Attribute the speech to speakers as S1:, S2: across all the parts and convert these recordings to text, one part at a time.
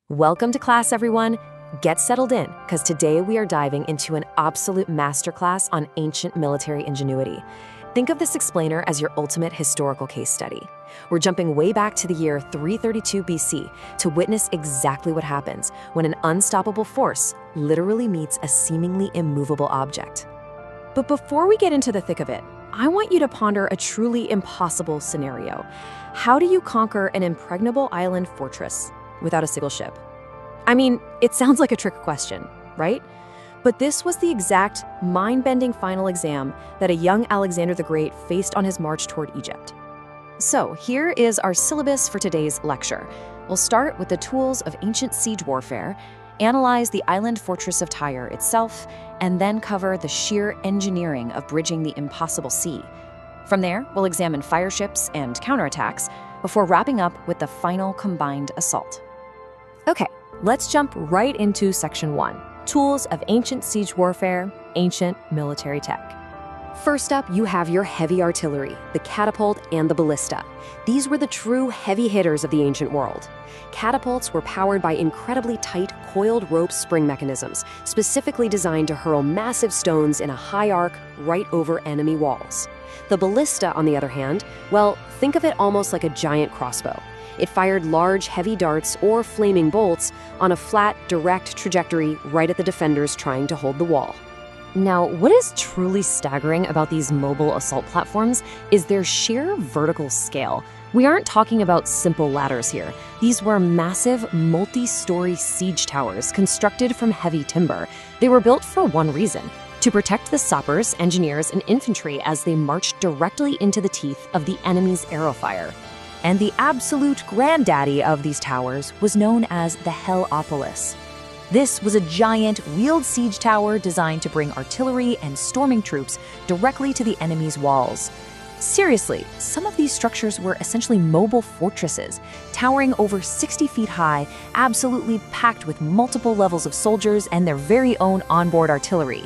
S1: Welcome to class, everyone. Get settled in, because today we are diving into an absolute masterclass on ancient military ingenuity. Think of this explainer as your ultimate historical case study. We're jumping way back to the year 332 BC to witness exactly what happens when an unstoppable force literally meets a seemingly immovable object. But before we get into the thick of it, I want you to ponder a truly impossible scenario. How do you conquer an impregnable island fortress without a single ship? I mean, it sounds like a trick question, right? But this was the exact mind-bending final exam that a young Alexander the Great faced on his march toward Egypt. So here is our syllabus for today's lecture. We'll start with the tools of ancient siege warfare, analyze the island fortress of Tyre itself, and then cover the sheer engineering of bridging the impossible sea. From there, we'll examine fire ships and counterattacks before wrapping up with the final combined assault. Okay, let's jump right into Section 1, Tools of Ancient Siege Warfare, Ancient Military Tech. First up, you have your heavy artillery, the catapult and the ballista. These were the true heavy hitters of the ancient world. Catapults were powered by incredibly tight, coiled rope spring mechanisms, specifically designed to hurl massive stones in a high arc right over enemy walls. The ballista, on the other hand, well, think of it almost like a giant crossbow. It fired large, heavy darts or flaming bolts on a flat, direct trajectory right at the defenders trying to hold the wall. Now, what is truly staggering about these mobile assault platforms is their sheer vertical scale. We aren't talking about simple ladders here. These were massive, multi-story siege towers constructed from heavy timber. They were built for one reason: to protect the sappers, engineers, and infantry as they marched directly into the teeth of the enemy's arrow fire. And the absolute granddaddy of these towers was known as the Heliopolis. This was a giant, wheeled siege tower designed to bring artillery and storming troops directly to the enemy's walls. Seriously, some of these structures were essentially mobile fortresses, towering over 60 feet high, absolutely packed with multiple levels of soldiers and their very own onboard artillery.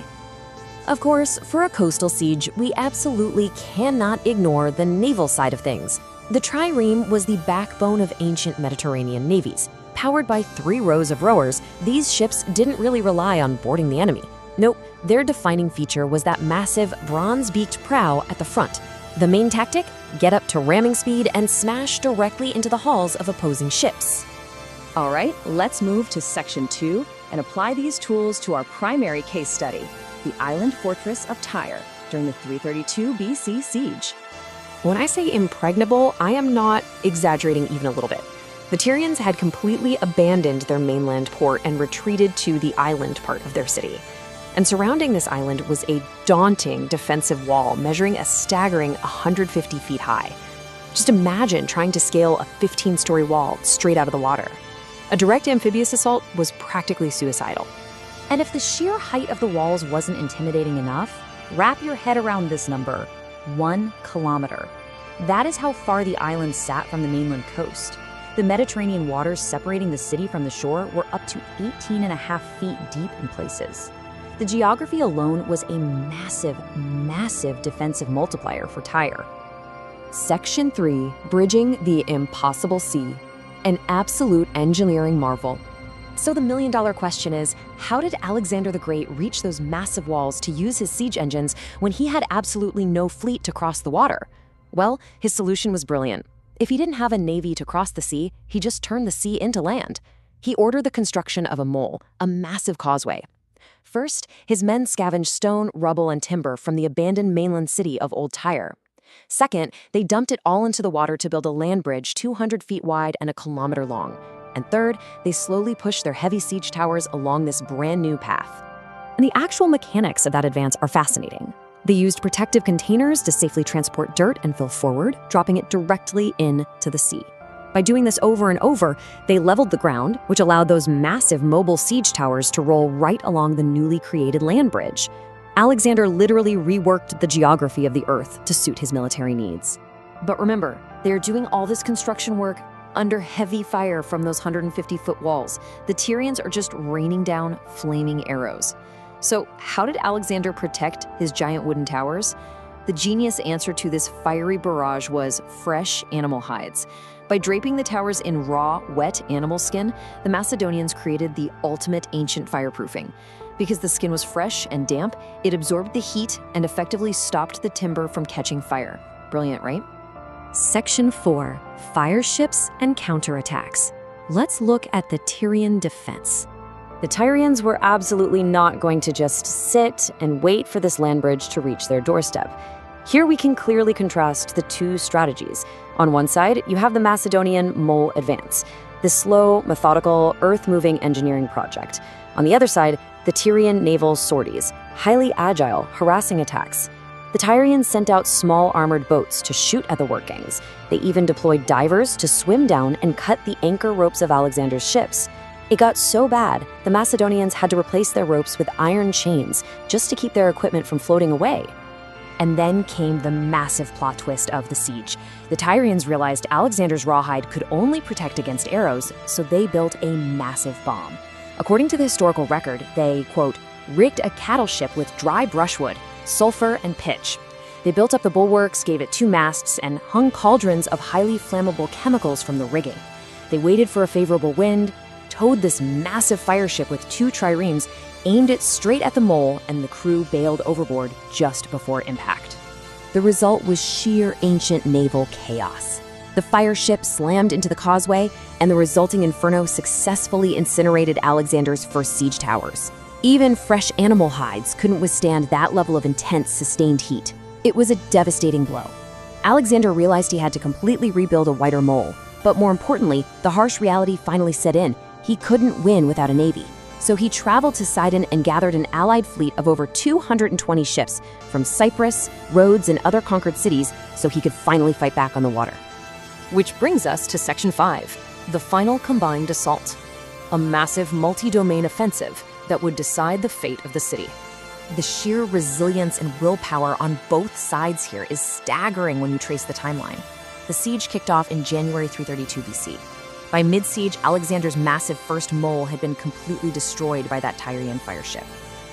S1: Of course, for a coastal siege, we absolutely cannot ignore the naval side of things. The trireme was the backbone of ancient Mediterranean navies. Powered by 3 rows of rowers, these ships didn't really rely on boarding the enemy. Nope, their defining feature was that massive bronze-beaked prow at the front. The main tactic? Get up to ramming speed and smash directly into the hulls of opposing ships. All right, let's move to Section 2 and apply these tools to our primary case study, the island fortress of Tyre during the 332 BC siege. When I say impregnable, I am not exaggerating even a little bit. The Tyrians had completely abandoned their mainland port and retreated to the island part of their city. And surrounding this island was a daunting defensive wall measuring a staggering 150 feet high. Just imagine trying to scale a 15-story wall straight out of the water. A direct amphibious assault was practically suicidal. And if the sheer height of the walls wasn't intimidating enough, wrap your head around this number: 1 kilometer. That is how far the island sat from the mainland coast. The Mediterranean waters separating the city from the shore were up to 18.5 feet deep in places. The geography alone was a massive, massive defensive multiplier for Tyre. Section 3, Bridging the Impossible Sea, an absolute engineering marvel. So the million-dollar question is, how did Alexander the Great reach those massive walls to use his siege engines when he had absolutely no fleet to cross the water? Well, his solution was brilliant. If he didn't have a navy to cross the sea, he just turned the sea into land. He ordered the construction of a mole, a massive causeway. First, his men scavenged stone, rubble, and timber from the abandoned mainland city of Old Tyre. Second, they dumped it all into the water to build a land bridge 200 feet wide and a kilometer long. And third, they slowly pushed their heavy siege towers along this brand new path. And the actual mechanics of that advance are fascinating. They used protective containers to safely transport dirt and fill forward, dropping it directly into the sea. By doing this over and over, they leveled the ground, which allowed those massive mobile siege towers to roll right along the newly created land bridge. Alexander literally reworked the geography of the earth to suit his military needs. But remember, they are doing all this construction work under heavy fire from those 150-foot walls. The Tyrians are just raining down flaming arrows. So how did Alexander protect his giant wooden towers? The genius answer to this fiery barrage was fresh animal hides. By draping the towers in raw, wet animal skin, the Macedonians created the ultimate ancient fireproofing. Because the skin was fresh and damp, it absorbed the heat and effectively stopped the timber from catching fire. Brilliant, right? Section 4. Fire ships and counterattacks. Let's look at the Tyrian defense. The Tyrians were absolutely not going to just sit and wait for this land bridge to reach their doorstep. Here we can clearly contrast the two strategies. On one side, you have the Macedonian mole advance, this slow, methodical, earth-moving engineering project. On the other side, the Tyrian naval sorties, highly agile, harassing attacks. The Tyrians sent out small armored boats to shoot at the workings. They even deployed divers to swim down and cut the anchor ropes of Alexander's ships. It got so bad, the Macedonians had to replace their ropes with iron chains just to keep their equipment from floating away. And then came the massive plot twist of the siege. The Tyrians realized Alexander's rawhide could only protect against arrows, so they built a massive bomb. According to the historical record, they, quote, rigged a cattle ship with dry brushwood, sulfur, and pitch. They built up the bulwarks, gave it 2 masts, and hung cauldrons of highly flammable chemicals from the rigging. They waited for a favorable wind, towed this massive fire ship with 2 triremes, aimed it straight at the mole, and the crew bailed overboard just before impact. The result was sheer ancient naval chaos. The fire ship slammed into the causeway, and the resulting inferno successfully incinerated Alexander's first siege towers. Even fresh animal hides couldn't withstand that level of intense, sustained heat. It was a devastating blow. Alexander realized he had to completely rebuild a wider mole, but more importantly, the harsh reality finally set in. He couldn't win without a navy. So he traveled to Sidon and gathered an allied fleet of over 220 ships from Cyprus, Rhodes, and other conquered cities so he could finally fight back on the water. Which brings us to Section 5, the final combined assault, a massive multi-domain offensive that would decide the fate of the city. The sheer resilience and willpower on both sides here is staggering when you trace the timeline. The siege kicked off in January 332 BC. By mid-siege, Alexander's massive first mole had been completely destroyed by that Tyrian fire ship.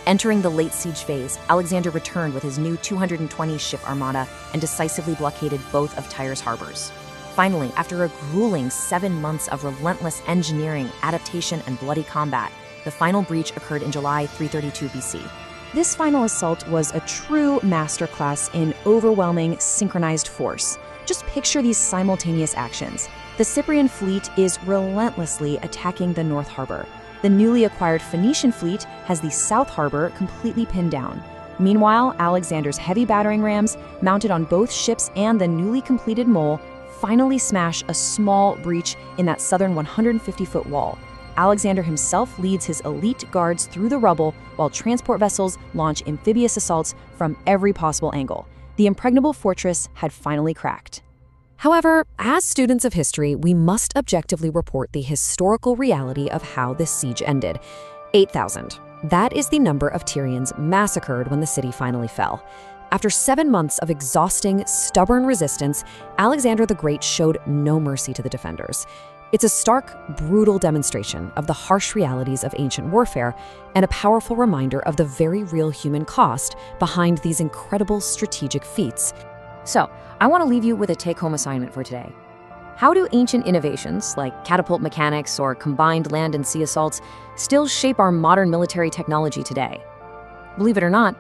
S1: Entering the late siege phase, Alexander returned with his new 220-ship armada and decisively blockaded both of Tyre's harbors. Finally, after a grueling 7 months of relentless engineering, adaptation, and bloody combat, the final breach occurred in July 332 BC.
S2: This final assault was a true masterclass in overwhelming, synchronized force. Just picture these simultaneous actions. The Cyprian fleet is relentlessly attacking the North Harbor. The newly acquired Phoenician fleet has the South Harbor completely pinned down. Meanwhile, Alexander's heavy battering rams, mounted on both ships and the newly completed mole, finally smash a small breach in that southern 150-foot wall. Alexander himself leads his elite guards through the rubble while transport vessels launch amphibious assaults from every possible angle. The impregnable fortress had finally cracked.
S1: However, as students of history, we must objectively report the historical reality of how this siege ended. 8,000. That is the number of Tyrians massacred when the city finally fell. After 7 months of exhausting, stubborn resistance, Alexander the Great showed no mercy to the defenders. It's a stark, brutal demonstration of the harsh realities of ancient warfare and a powerful reminder of the very real human cost behind these incredible strategic feats. So, I want to leave you with a take-home assignment for today. How do ancient innovations like catapult mechanics or combined land and sea assaults still shape our modern military technology today? Believe it or not,